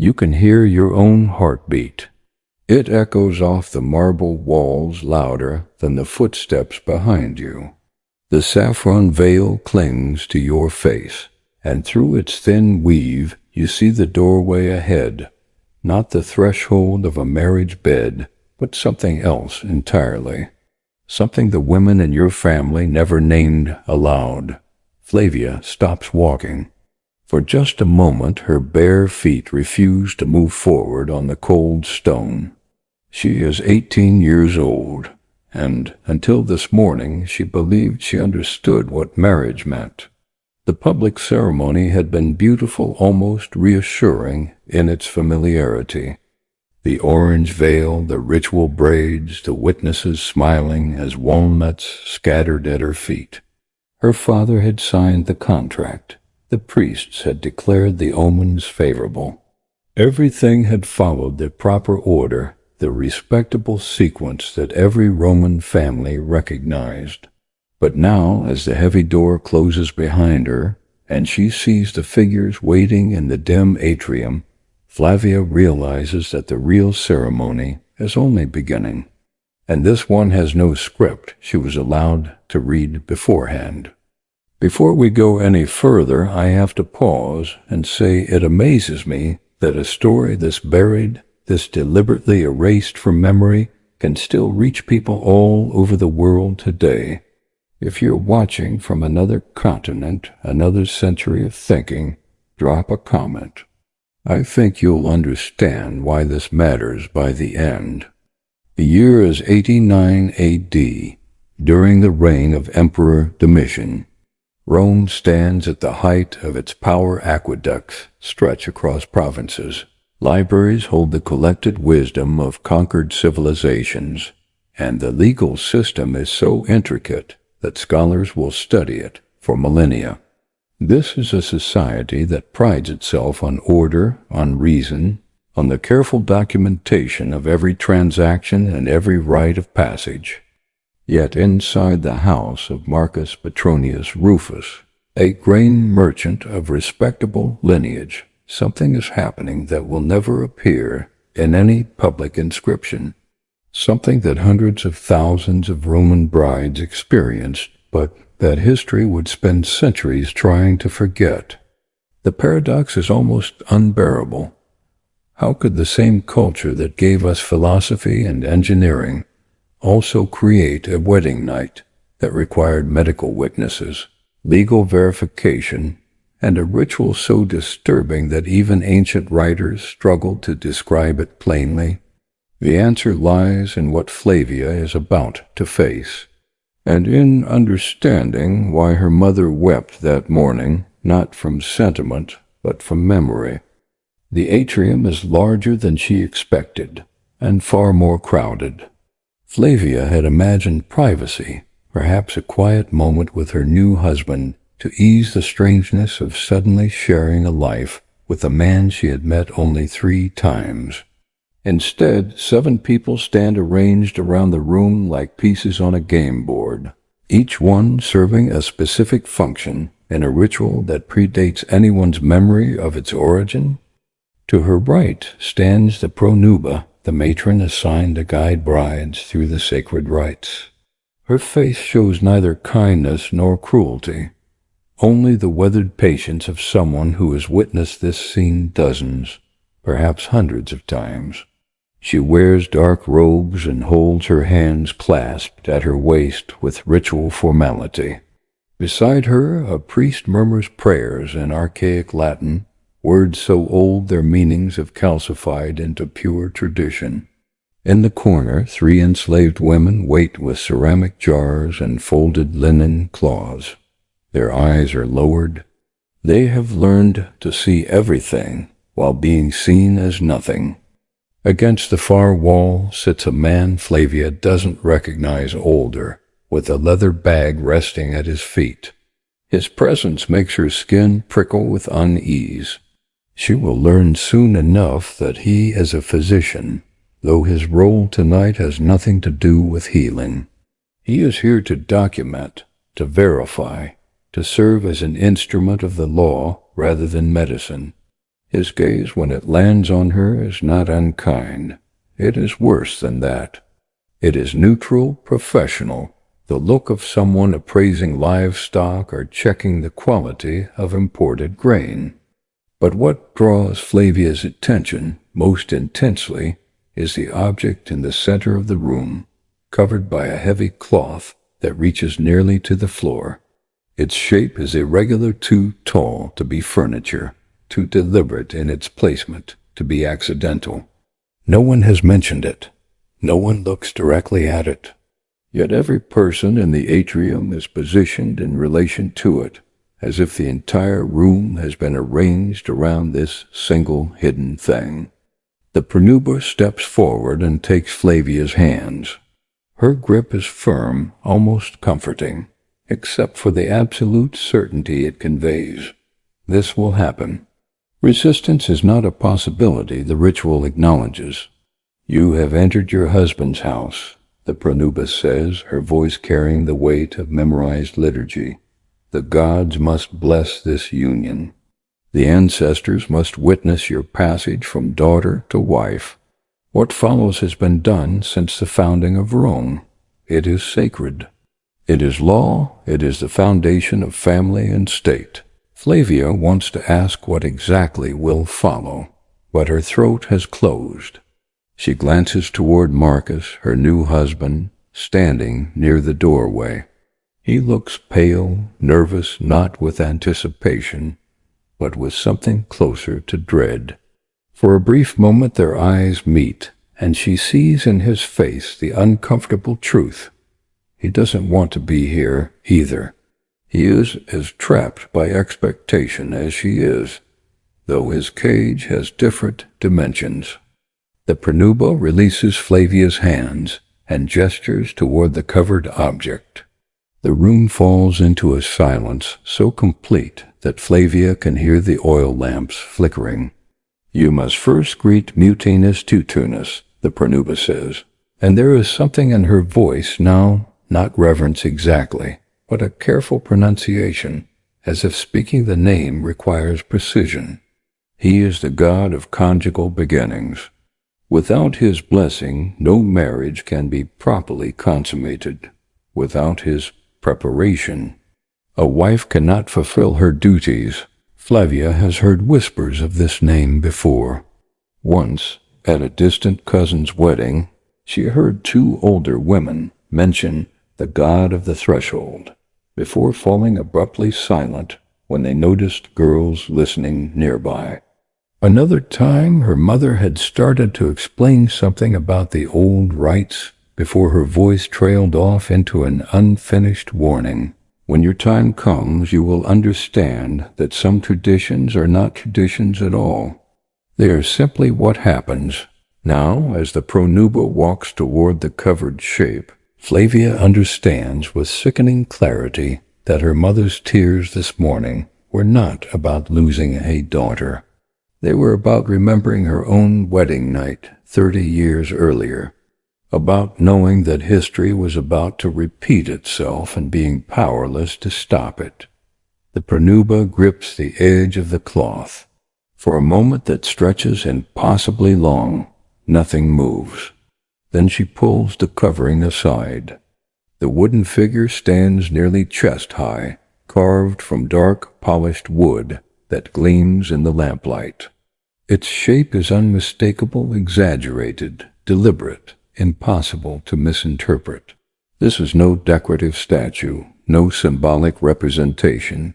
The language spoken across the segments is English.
You can hear your own heartbeat. It echoes off the marble walls louder than the footsteps behind you. The saffron veil clings to your face, and through its thin weave you see the doorway ahead, not the threshold of a marriage bed, but something else entirely. Something the women in your family never named aloud. Flavia stops walking. For just a moment her bare feet refuse to move forward on the cold stone. She is 18 years old, and until this morning she believed she understood what marriage meant. The public ceremony had been beautiful, almost reassuring in its familiarity. The orange veil, the ritual braids, the witnesses smiling as walnuts scattered at her feet. Her father had signed the contract. The priests had declared the omens favorable. Everything had followed the proper order, the respectable sequence that every Roman family recognized. But now, as the heavy door closes behind her, and she sees the figures waiting in the dim atrium, Flavia realizes that the real ceremony is only beginning. And this one has no script she was allowed to read beforehand. Before we go any further, I have to pause and say it amazes me that a story this buried, this deliberately erased from memory, can still reach people all over the world today. If you're watching from another continent, another century of thinking, drop a comment. I think you'll understand why this matters by the end. The year is 89 A.D., during the reign of Emperor Domitian. Rome stands at the height of its power. Aqueducts stretch across provinces. Libraries hold the collected wisdom of conquered civilizations, and the legal system is so intricate that scholars will study it for millennia. This is a society that prides itself on order, on reason, on the careful documentation of every transaction and every rite of passage. Yet inside the house of Marcus Petronius Rufus, a grain merchant of respectable lineage, something is happening that will never appear in any public inscription. Something that hundreds of thousands of Roman brides experienced, but that history would spend centuries trying to forget. The paradox is almost unbearable. How could the same culture that gave us philosophy and engineering also create a wedding night that required medical witnesses, legal verification, and a ritual so disturbing that even ancient writers struggled to describe it plainly? The answer lies in what Flavia is about to face, and in understanding why her mother wept that morning, not from sentiment, but from memory. The atrium is larger than she expected, and far more crowded. Flavia had imagined privacy, perhaps a quiet moment with her new husband, to ease the strangeness of suddenly sharing a life with a man she had met only 3 times. Instead, 7 people stand arranged around the room like pieces on a game board, each one serving a specific function in a ritual that predates anyone's memory of its origin. To her right stands the pronuba, the matron assigned to guide brides through the sacred rites. Her face shows neither kindness nor cruelty, only the weathered patience of someone who has witnessed this scene dozens, perhaps hundreds of times. She wears dark robes and holds her hands clasped at her waist with ritual formality. Beside her, a priest murmurs prayers in archaic Latin, words so old their meanings have calcified into pure tradition. In the corner, 3 enslaved women wait with ceramic jars and folded linen cloths. Their eyes are lowered. They have learned to see everything while being seen as nothing. Against the far wall sits a man Flavia doesn't recognize, older, with a leather bag resting at his feet. His presence makes her skin prickle with unease. She will learn soon enough that he is a physician, though his role tonight has nothing to do with healing. He is here to document, to verify, to serve as an instrument of the law rather than medicine. His gaze, when it lands on her, is not unkind. It is worse than that. It is neutral, professional, the look of someone appraising livestock or checking the quality of imported grain. But what draws Flavia's attention most intensely is the object in the center of the room, covered by a heavy cloth that reaches nearly to the floor. Its shape is irregular, too tall to be furniture, too deliberate in its placement to be accidental. No one has mentioned it. No one looks directly at it. Yet every person in the atrium is positioned in relation to it, as if the entire room has been arranged around this single hidden thing. The pronuba steps forward and takes Flavia's hands. Her grip is firm, almost comforting, except for the absolute certainty it conveys. This will happen. Resistance is not a possibility, the ritual acknowledges. You have entered your husband's house, the pronuba says, her voice carrying the weight of memorized liturgy. The gods must bless this union. The ancestors must witness your passage from daughter to wife. What follows has been done since the founding of Rome. It is sacred. It is law. It is the foundation of family and state. Flavia wants to ask what exactly will follow, but her throat has closed. She glances toward Marcus, her new husband, standing near the doorway. He looks pale, nervous, not with anticipation, but with something closer to dread. For a brief moment their eyes meet, and she sees in his face the uncomfortable truth. He doesn't want to be here either. He is as trapped by expectation as she is, though his cage has different dimensions. The pronuba releases Flavia's hands and gestures toward the covered object. The room falls into a silence so complete that Flavia can hear the oil lamps flickering. You must first greet Mutinus Tutunus, the pronuba says, and there is something in her voice now, not reverence exactly, but a careful pronunciation, as if speaking the name requires precision. He is the god of conjugal beginnings. Without his blessing, no marriage can be properly consummated. Without his preparation, a wife cannot fulfill her duties. Flavia has heard whispers of this name before. Once, at a distant cousin's wedding, she heard two older women mention the god of the threshold, before falling abruptly silent when they noticed girls listening nearby. Another time, her mother had started to explain something about the old rites before her voice trailed off into an unfinished warning. When your time comes, you will understand that some traditions are not traditions at all. They are simply what happens. Now, as the pronuba walks toward the covered shape, Flavia understands with sickening clarity that her mother's tears this morning were not about losing a daughter. They were about remembering her own wedding night 30 years earlier, about knowing that history was about to repeat itself and being powerless to stop it. The pronuba grips the edge of the cloth. For a moment that stretches impossibly long, nothing moves. Then she pulls the covering aside. The wooden figure stands nearly chest-high, carved from dark, polished wood that gleams in the lamplight. Its shape is unmistakable, exaggerated, deliberate, impossible to misinterpret. This is no decorative statue, no symbolic representation.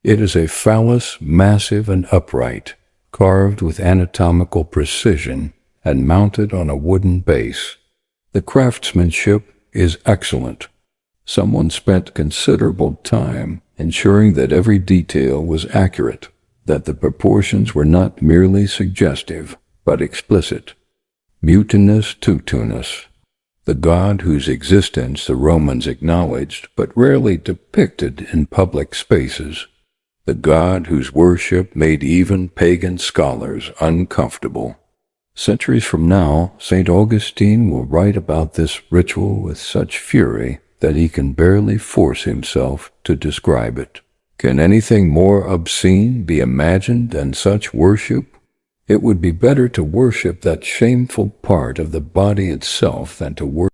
It is a phallus, massive and upright, carved with anatomical precision and mounted on a wooden base. The craftsmanship is excellent. Someone spent considerable time ensuring that every detail was accurate, that the proportions were not merely suggestive, but explicit. Mutinus Tutunus, the god whose existence the Romans acknowledged but rarely depicted in public spaces, the god whose worship made even pagan scholars uncomfortable. Centuries from now, St. Augustine will write about this ritual with such fury that he can barely force himself to describe it. Can anything more obscene be imagined than such worship? It would be better to worship that shameful part of the body itself than to worship